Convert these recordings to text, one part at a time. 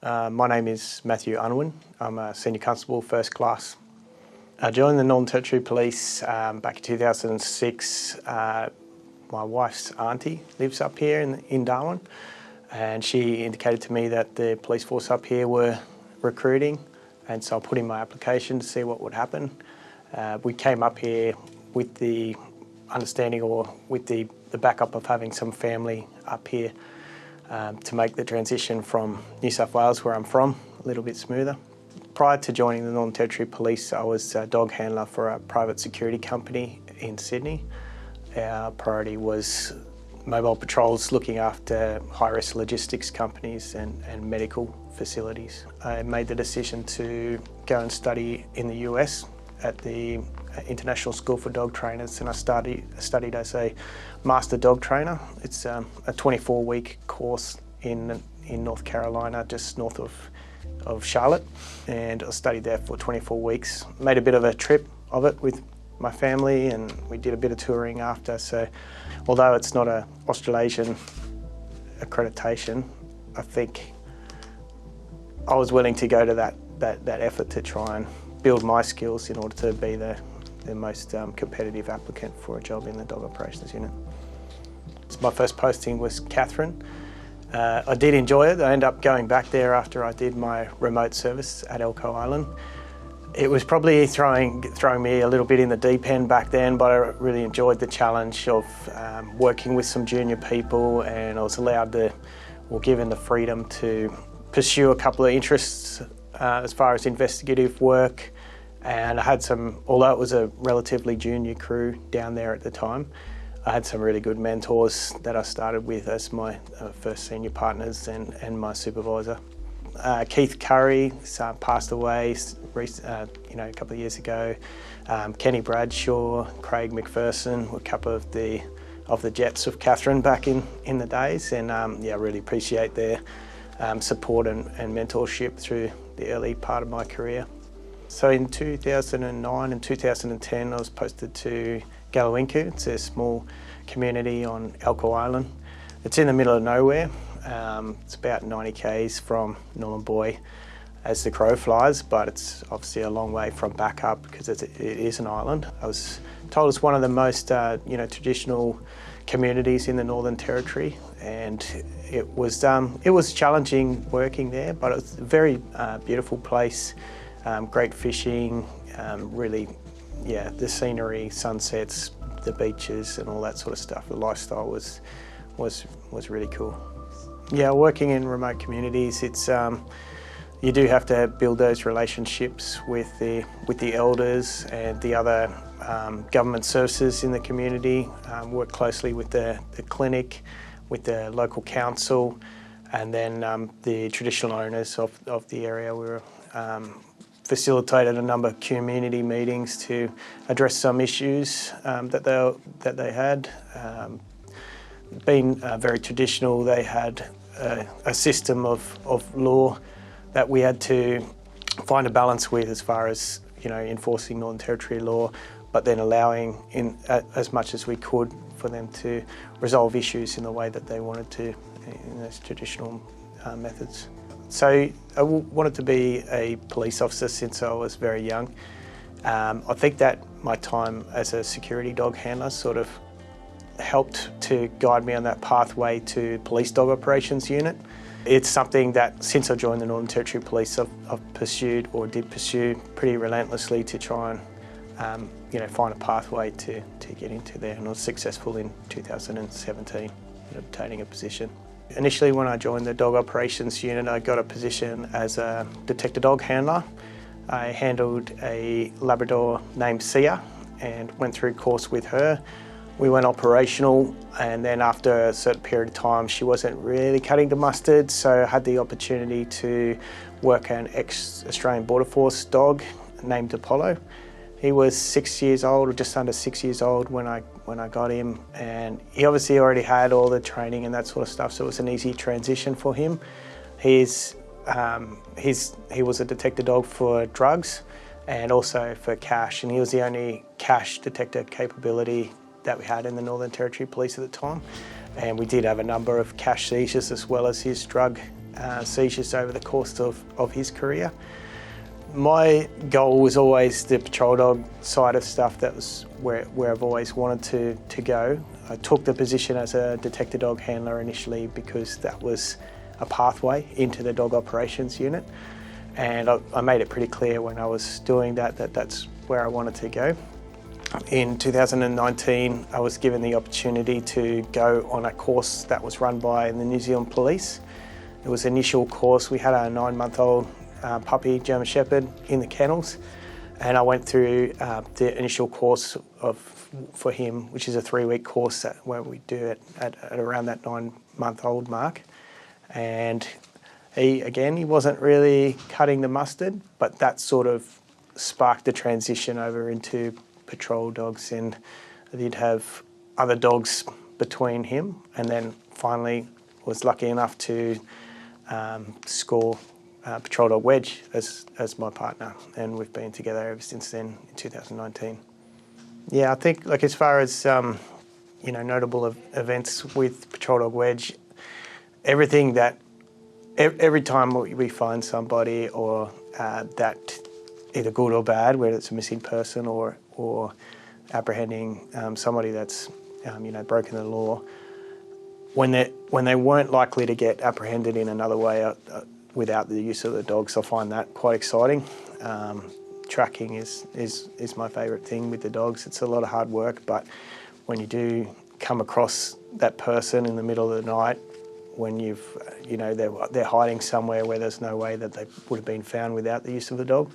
My name is Mathew Unwin. I'm a Senior Constable, First Class. I joined the Northern Territory Police back in 2006. My wife's auntie lives up here in Darwin, and she indicated to me that the police force up here were recruiting, and so I put in my application to see what would happen. We came up here with the understanding, or with the backup of having some family up here to make the transition from New South Wales, where I'm from, a little bit smoother. Prior to joining the Northern Territory Police, I was a dog handler for a private security company in Sydney. Our priority was mobile patrols looking after high-risk logistics companies and medical facilities. I made the decision to go and study in the US at the International School for Dog Trainers, and I studied as a master dog trainer. It's a 24-week course in North Carolina, just north of Charlotte, and I studied there for 24 weeks. Made a bit of a trip of it with my family, and we did a bit of touring after. So although it's not an Australasian accreditation, I think I was willing to go to that effort to try and build my skills in order to be the most competitive applicant for a job in the dog operations unit. So my first posting was Katherine. I did enjoy it. I ended up going back there after I did my remote service at Elcho Island. It was probably throwing me a little bit in the deep end back then, but I really enjoyed the challenge of working with some junior people, and I was given the freedom to pursue a couple of interests as far as investigative work. And I had although it was a relatively junior crew down there at the time, I had some really good mentors that I started with as my first senior partners and my supervisor. Keith Curry passed away a couple of years ago. Kenny Bradshaw, Craig McPherson were a couple of the jets of Katherine back in the days, and I really appreciate their support and mentorship through the early part of my career. So in 2009 and 2010, I was posted to Galawinku. It's a small community on Elcho Island. It's in the middle of nowhere. It's about 90 k's from Nhulunbuy as the crow flies, but it's obviously a long way from backup because it is an island. I was told it's one of the most traditional communities in the Northern Territory, and it was challenging working there, but it was a very beautiful place. Great fishing, the scenery, sunsets, the beaches and all that sort of stuff. The lifestyle was really cool. Yeah, working in remote communities, it's you do have to build those relationships with the elders and the other government services in the community, work closely with the clinic, with the local council, and then the traditional owners of the area. We were facilitated a number of community meetings to address some issues that they had. Being very traditional, they had a system of law that we had to find a balance with as far as enforcing Northern Territory law, but then allowing as much as we could for them to resolve issues in the way that they wanted to, in those traditional methods. So I wanted to be a police officer since I was very young. I think that my time as a security dog handler sort of helped to guide me on that pathway to police dog operations unit. It's something that since I joined the Northern Territory Police I've pursued, or did pursue, pretty relentlessly to try and find a pathway to get into there, and I was successful in 2017 in obtaining a position. Initially, when I joined the dog operations unit, I got a position as a detector dog handler. I handled a Labrador named Sia and went through a course with her. We went operational, and then after a certain period of time, she wasn't really cutting the mustard, so I had the opportunity to work an ex-Australian Border Force dog named Apollo. He was 6 years old, or just under 6 years old when I got him, and he obviously already had all the training and that sort of stuff, so it was an easy transition for him. He was a detector dog for drugs and also for cash, and he was the only cash detector capability that we had in the Northern Territory Police at the time. And we did have a number of cash seizures as well as his drug seizures over the course of his career. My goal was always the patrol dog side of stuff. That was where I've always wanted to go. I took the position as a detector dog handler initially because that was a pathway into the dog operations unit, and I made it pretty clear when I was doing that's where I wanted to go. In 2019, I was given the opportunity to go on a course that was run by the New Zealand Police. It was an initial course. We had a 9-month-old puppy, German Shepherd, in the kennels, and I went through the initial course for him, which is a 3-week course where we do it at around that 9-month-old mark. And he wasn't really cutting the mustard, but that sort of sparked the transition over into patrol dogs, and I did have other dogs between him, and then finally was lucky enough to score patrol dog Wedge as my partner, and we've been together ever since then in 2019. Yeah, I think as far as notable events with patrol dog Wedge, every time we find somebody or that either good or bad, whether it's a missing person or apprehending somebody that's broken the law, when they weren't likely to get apprehended in another way without the use of the dogs, I find that quite exciting. Tracking is my favourite thing with the dogs. It's a lot of hard work, but when you do come across that person in the middle of the night, when they're hiding somewhere where there's no way that they would have been found without the use of the dog,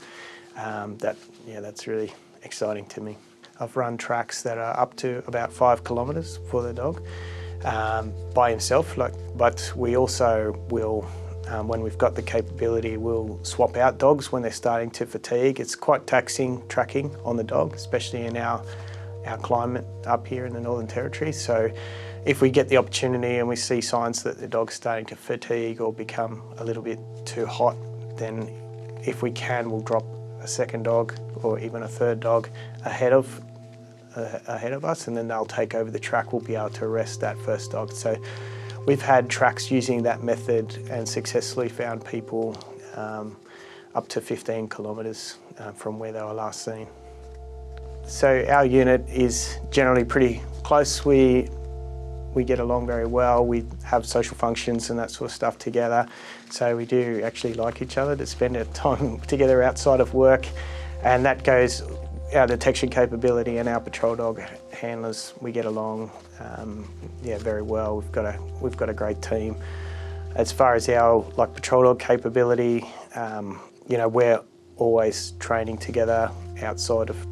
that's really exciting to me. I've run tracks that are up to about 5 kilometres for the dog by himself, but we also will, when we've got the capability, we'll swap out dogs when they're starting to fatigue. It's quite taxing tracking on the dog, especially in our climate up here in the Northern Territory. So if we get the opportunity and we see signs that the dog's starting to fatigue or become a little bit too hot, then if we can, we'll drop a second dog or even a third dog ahead of us, and then they'll take over the track. We'll be able to arrest that first dog. So we've had tracks using that method and successfully found people up to 15 kilometres from where they were last seen. So our unit is generally pretty close. We get along very well. We have social functions and that sort of stuff together. So we do actually like each other, to spend our time together outside of work. And that goes, our detection capability and our patrol dog handlers, we get along very well. We've got a great team. As far as our patrol dog capability, we're always training together outside of,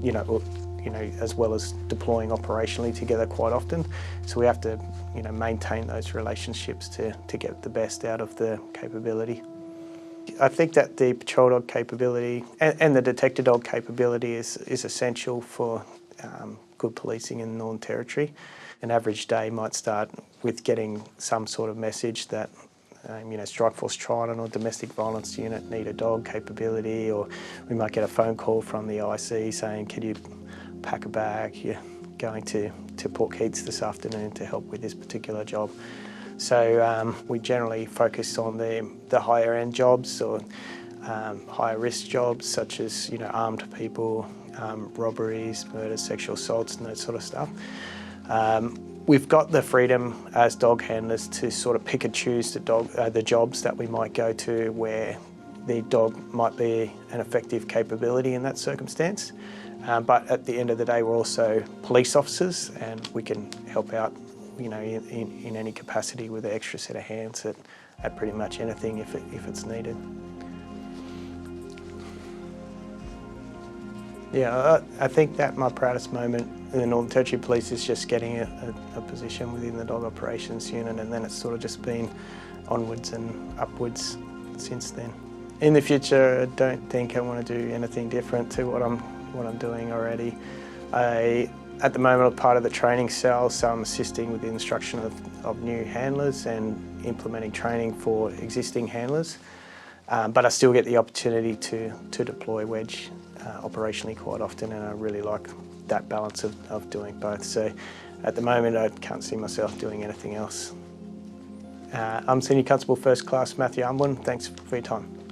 as well as deploying operationally together quite often. So we have to, maintain those relationships to get the best out of the capability. I think that the patrol dog capability and the detector dog capability is essential for good policing in the Northern Territory. An average day might start with getting some sort of message that Strikeforce Trident or Domestic Violence Unit need a dog capability, or we might get a phone call from the IC saying, "Can you pack a bag? You're going to Port Keats this afternoon to help with this particular job." So we generally focus on the higher end jobs or higher risk jobs, such as armed people, robberies, murders, sexual assaults, and that sort of stuff. We've got the freedom as dog handlers to sort of pick and choose the jobs that we might go to where the dog might be an effective capability in that circumstance. But at the end of the day, we're also police officers, and we can help out, in any capacity with an extra set of hands at pretty much anything if it's needed. Yeah, I think that my proudest moment in the Northern Territory Police is just getting a position within the Dog Operations Unit, and then it's sort of just been onwards and upwards since then. In the future, I don't think I want to do anything different to what I'm doing already. At the moment, I'm part of the training cell, so I'm assisting with the instruction of new handlers and implementing training for existing handlers. But I still get the opportunity to deploy Wedge operationally quite often, and I really like that balance of doing both. So at the moment, I can't see myself doing anything else. I'm Senior Constable First Class Mathew Unwin. Thanks for your time.